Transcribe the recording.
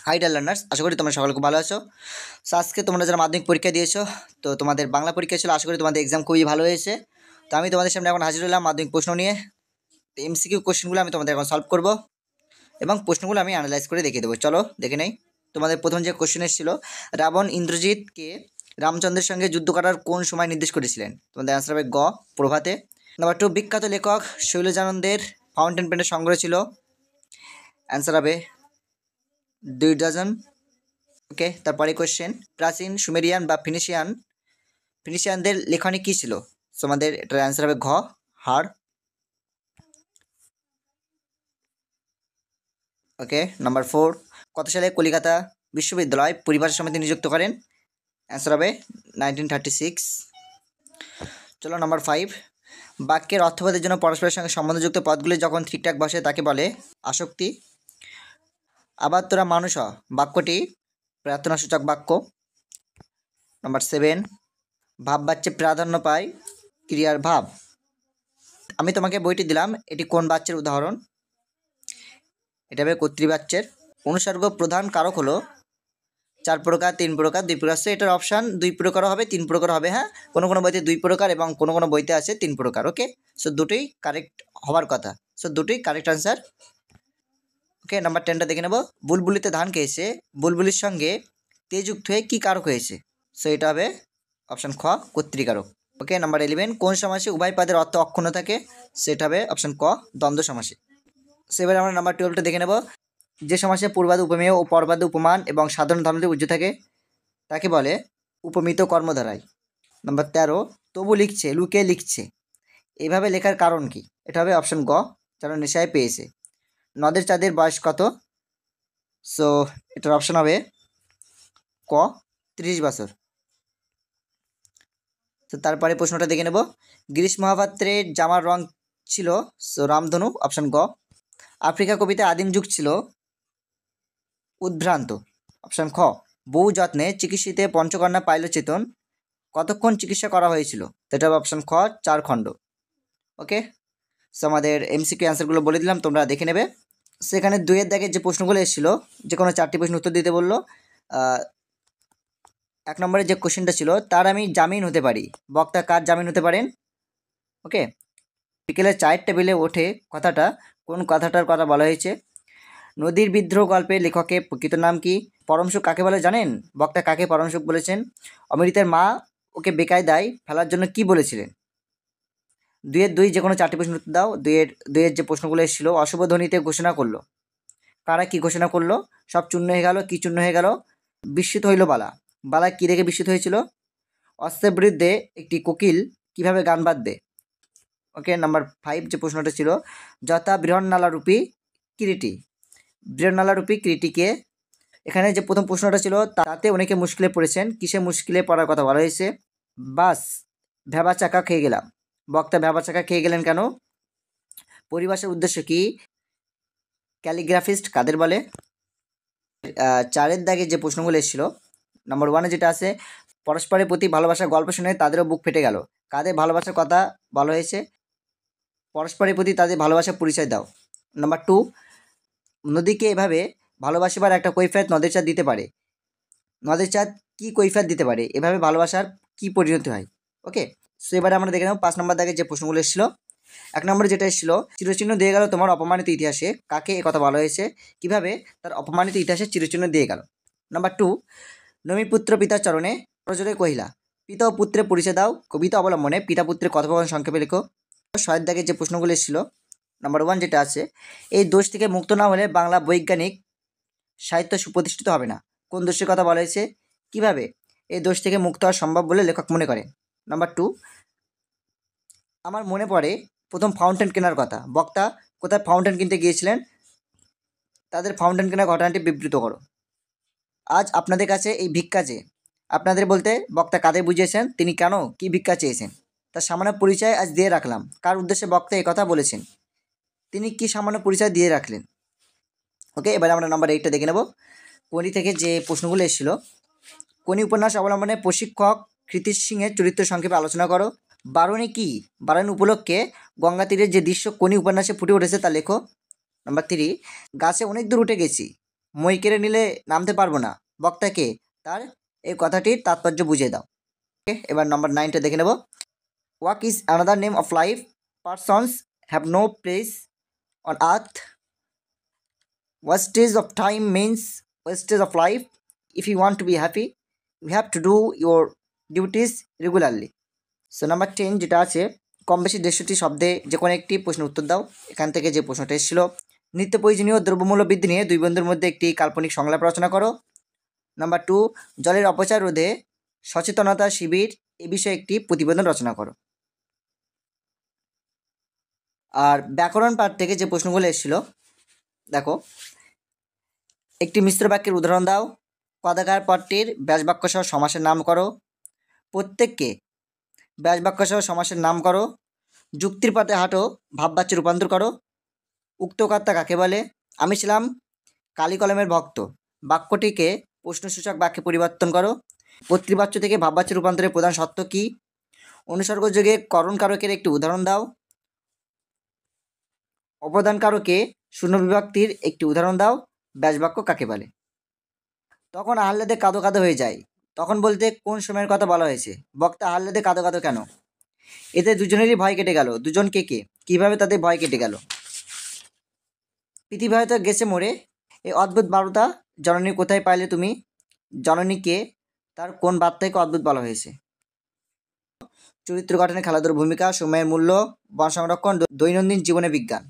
High dear learners, আশা করি তোমরা সকলে খুব ভালো আছো। সো আজকে তোমরা যারা মাধ্যমিক পরীক্ষা দিয়েছো, তো তোমাদের বাংলা পরীক্ষা ছিল, আশা করি তোমাদের এক্সাম খুবই ভালো হয়েছে। তো আমি তোমাদের সামনে এখন হাজির হলাম মাধ্যমিক প্রশ্ন নিয়ে। তো এমসিকিউ কোশ্চেনগুলো আমি তোমাদের এখন সলভ করব এবং প্রশ্নগুলো আমি অ্যানালাইজ করে দেখিয়ে দেবো। চলো দেখে নেই। তোমাদের প্রথম যে কোশ্চেন এসেছিল, রাবণ ইন্দ্রজিৎকে রামচন্দ্রের সঙ্গে যুদ্ধ করার কোন সময় নির্দেশ করেছিলেন? তোমাদের অ্যান্সার হবে গ, প্রভাতে। নাম্বার 2, বিখ্যাত লেখক শৈলজানন্দের ফাউন্টেন পেনের সংগ্রহ ছিল? অ্যান্সার হবে 2 ডজন। ওকে, তারপরে কোশ্চেন, প্রাচীন সুমেরিয়ান বা ফিনিশিয়ানদের লেখনী কী ছিল? সো আমাদের এটার অ্যান্সার হবে ঘ, হাড়। ওকে, নাম্বার 4, কত সালে কলিকাতা বিশ্ববিদ্যালয় পরিভাষা সমিতি নিযুক্ত করেন? অ্যান্সার হবে 1936। চলো নাম্বার 5, বাক্যের অর্থবোধের জন্য পরস্পরের সঙ্গে সম্বন্ধযুক্ত পদগুলি যখন ঠিকঠাক বসে তাকে বলে আসক্তি। আবার তোরা মানুষ হ বাক্যটি প্রার্থনাসূচক বাক্য। নাম্বার 7, ভাব বাচ্চে প্রাধান্য পায় ক্রিয়ার ভাব। আমি তোমাকে বইটি দিলাম, এটি কোন বাচ্যের উদাহরণ? এটা হবে কর্তৃবাচ্যের। অনুসর্গ প্রধান কারক হলো 4 প্রকার, 3 প্রকার, 2 প্রকার। এটার অপশান 2 প্রকার হবে, 3 প্রকার হবে। হ্যাঁ, কোনো কোনো বইতে 2 প্রকার এবং কোনো কোনো বইতে আছে 3 প্রকার। ওকে, সো দুটোই কারেক্ট হওয়ার কথা। সো দুটোই কারেক্ট আনসার। ওকে, নাম্বার 10টা দেখে নেব। বুলবুলিতে ধান খেয়েছে, বুলবুলির সঙ্গে তে যুক্ত হয়ে কী কারক হয়েছে? সো এটা হবে অপশান খ, কর্তৃকারক। ওকে, নাম্বার 11, কোন সমাসে উভয় পদের অর্থ অক্ষুণ্ণ থাকে? সেটা হবে অপশান ক, দ্বন্দ্ব সমাসে। সো এবারে আমরা নাম্বার 12টা দেখে নেব। যে সমাসে পূর্বাদে উপমেয় ও পরবাদে উপমান এবং সাধারণ ধর্মতে উজ্জ্ব থাকে তাকে বলে উপমিত কর্মধারায়। নাম্বার 13, তবু লিখছে লুকিয়ে লিখছে, এইভাবে লেখার কারণ কি? এটা হবে অপশান গ, যারা নেশায় পেয়েছে। নদের চাঁদের বয়স কত? সো এটার অপশান হবে ক, 30 বছর। তো তারপরে প্রশ্নটা দেখে নেব। গিরিশ মহাপাত্রের জামার রং ছিল? সো রামধনু, অপশান গ। আফ্রিকা কবিতা আদিম যুগ ছিল? উদ্ভ্রান্ত, অপশান খ। বহু যত্নে চিকিৎসিতে পঞ্চকন্যা পাইল চেতন, কতক্ষণ চিকিৎসা করা হয়েছিল? সেটা হবে অপশান খ, 4 খণ্ড। ওকে, সো আমাদের এমসিকিউ অ্যান্সারগুলো বলে দিলাম, তোমরা দেখে নেবে। সেখানে 2-এর দাগে যে প্রশ্নগুলো এসেছিলো, যে কোনো 4টি প্রশ্ন উত্তর দিতে বললো। 1 নম্বরে যে কোশ্চেনটা ছিল, তার আমি জামিন হতে পারি, বক্তা কার জামিন হতে পারেন? ওকে, বিকেলে চায়ের টেবিলে ওঠে কথাটা কোন কথাটার কথা বলা হয়েছে? নদীর বিদ্রোহ গল্পের লেখকের প্রকৃত নাম কি? পরমসুখ কাকে বলে জানেন? বক্তা কাকে পরমসুখ বলেছেন? অমৃতের মা ওকে বেকায়দায় ফেলার জন্য কি বলেছিলেন? 2-এর 2 যে কোনো 4টি প্রশ্ন উত্তর দাও। 2-এর যে প্রশ্নগুলো এসেছিলো, অশুভ ধ্বনিতে ঘোষণা করলো, কারা কি ঘোষণা করলো? সব চূর্ণ হয়ে গেল, কি চূর্ণ হয়ে গেল? বিস্মিত হইল বালা, বালা কি দেখে বিস্মিত হয়েছিল? অস্ত্রের বিরুদ্ধে একটি কোকিল কিভাবে গান বাঁধবে? ওকে, নাম্বার 5 যে প্রশ্নটা ছিল, যথা বৃহন্নালারূপী কিরীটি, বৃহন্নালারূপী কিরীটিকে। এখানে যে প্রথম প্রশ্নটা ছিল, তাতে অনেকে মুশকিলে পড়েছেন, কিসে মুশকিলে পড়ার কথা বলা হয়েছে? বাস ভেবা চাকা খেয়ে গেলাম, বক্তা ভেবা চাকা খেয়ে গেলেন কেন? পরিভাষার উদ্দেশ্য কি? ক্যালিগ্রাফিস্ট কাদের বলে? 4-এর দাগে যে প্রশ্নগুলো এসেছিল, নাম্বার 1-এ যেটা আছে, পরস্পরের প্রতি ভালোবাসার গল্প শুনে তাদেরও বুক ফেটে গেল, কাদের ভালোবাসার কথা বলা হয়েছে? পরস্পরের প্রতি তাদের ভালোবাসার পরিচয় দাও। নাম্বার 2, নদীকে এভাবে ভালোবাসিবার একটা কৈফিয়ত নদের চাঁদ দিতে পারে, নদের চাঁদ কী কৈফিয়ত দিতে পারে? এভাবে ভালোবাসার কি পরিণতি হয়? ওকে, সো এবারে আমরা দেখে নেব 5 নম্বর দাগে যে প্রশ্নগুলো এসেছিল। 1 নম্বরে যেটা এসেছিল, চিরচিহ্ন দিয়ে গেল তোমার অপমানিত ইতিহাসে, কাকে একথা বলা হয়েছে? কিভাবে তার অপমানিত ইতিহাসে চিরচিহ্ন দিয়ে গেল? নাম্বার 2, নমিপুত্র পিতার চরণে প্রজরে কহিলা, পিতা ও পুত্রের পরিচয় দাও, কবিতা অবলম্বনে পিতা পুত্রের কথোপকথন সংক্ষেপে লেখো। 6-এর দাগে যে প্রশ্নগুলো এসেছিল, নাম্বার 1 যেটা আছে, এই দোষ থেকে মুক্ত না হলে বাংলা বৈজ্ঞানিক সাহিত্য সুপ্রতিষ্ঠিত হবে না, কোন দোষের কথা বলা হয়েছে? কিভাবে এই দোষ থেকে মুক্ত হওয়া সম্ভব বলে লেখক মনে করেন? নাম্বার 2, আমার মনে পড়ে প্রথম ফাউন্টেন কেনার কথা, বক্তা কোথায় ফাউন্টেন কিনতে গিয়েছিলেন? তাদের ফাউন্টেন কেনার ঘটনাটি বিবৃত করো। আজ আপনাদের কাছে এই ভিক্ষা চেয়ে, আপনাদের বলতে বক্তা কাদের বুঝিয়েছেন, তিনি কেন কি ভিক্ষা চেয়েছেন, তার সামান্য পরিচয় আজ দিয়ে রাখলাম। কার উদ্দেশ্যে বক্তা এই কথা বলেছেন, তিনি কি সামান্য পরিচয় দিয়ে রাখলেন? ওকে, এবারে আমরা নাম্বার 8টা দেখে নেব। কোনি থেকে যে প্রশ্নগুলো এসেছিল, কোনি উপন্যাস অবলম্বনে প্রশিক্ষক কৃতিশ সিংয়ের চরিত্র সংক্ষেপে আলোচনা করো। বারণী কি? বারণী উপলক্ষে গঙ্গা তীরের যে দৃশ্য কোনি উপন্যাসে ফুটে উঠেছে তা লেখো। নাম্বার 3, গাছে অনেক দূর উঠে গেছি, মই কেড়ে নিলে নামতে পারবো না, বক্তাকে তার এই কথাটির তাৎপর্য বুঝিয়ে দাও। এবার নাম্বার 9টা দেখে নেব। Walk is another name of life, persons have no place on earth, wastage of time means wastage of life. If you want to be happy, you have to do your duties regularly. So number 10 যেটা আছে, কম বেশি 150টি শব্দে যে কোনো একটি প্রশ্নের উত্তর দাও। এখান থেকে যে প্রশ্নটা এসেছিল, নিত্য প্রয়োজনীয় দ্রব্যমূল্য বৃদ্ধি নিয়ে দুই বন্ধুর মধ্যে একটি কাল্পনিক সংলাপ রচনা করো। নাম্বার 2, জলের অপচয় রোধে সচেতনতা শিবির এ বিষয়ে একটি প্রতিবেদন রচনা করো। আর ব্যাকরণ পাঠ থেকে যে প্রশ্নগুলো এসেছিল, দেখো, একটি মিশ্র বাক্যের উদাহরণ দাও, কদাকার পদটির ব্যাসবাক্য সহ সমাসের নাম করো, প্রত্যেককে ব্যাসবাক্য সহ সমাসের নাম করো, যুক্তির পথে হাঁটো, ভাববাচ্যে রূপান্তর করো, উক্ত কর্তা কাকে বলে, আমি ছিলাম কালি কলমের ভক্ত বাক্যটিকে প্রশ্নসূচক বাক্যে পরিবর্তন করো, কর্তৃবাচ্য থেকে ভাববাচ্যে রূপান্তরের প্রধান সত্য কী, অনুসর্গযোগে করণ কারকের একটি উদাহরণ দাও, অবদান কারকে শূন্য বিভক্তির একটি উদাহরণ দাও, ব্যাসবাক্য কাকে বলে। তখন আহ্লাদে কাঁদো কাঁদো হয়ে যায়, তখন বলতে কোন সময়ের কথা বলা হয়েছে, বক্তা আহ্লাদে কাঁদো কাঁদো কেন, এতে দুজনেরই ভয় কেটে গেল, দুজন কে কে, কীভাবে তাদের ভয় কেটে গেল, পৃথিবী হয়তো গেছে মরে, এই অদ্ভুত বার্তা জননী কোথায় পাইলে তুমি, জননীকে তার কোন বার্তাকে অদ্ভুত বলা হয়েছে। চরিত্র গঠনে খেলাধুলার ভূমিকা, সময়ের মূল্য, বন সংরক্ষণ, দৈনন্দিন জীবনে বিজ্ঞান।